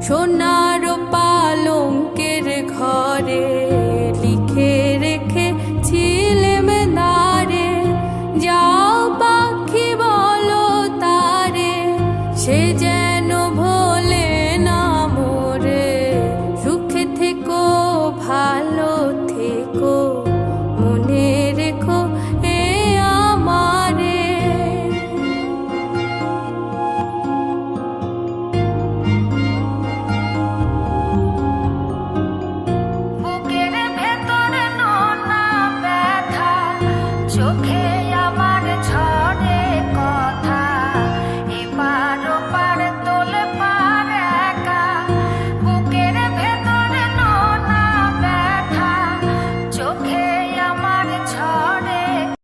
সোনার পালঙ্কের ঘরে লিখে রেখেছিলেম নারে, যাও পাখি বলো তারে, সে যেন ভোলে না মোরে। সুখে থেকো ভালো থেকো, মনে রেখো এ আমারে। বুকের ভেতর নোনা ব্যথা, চোখে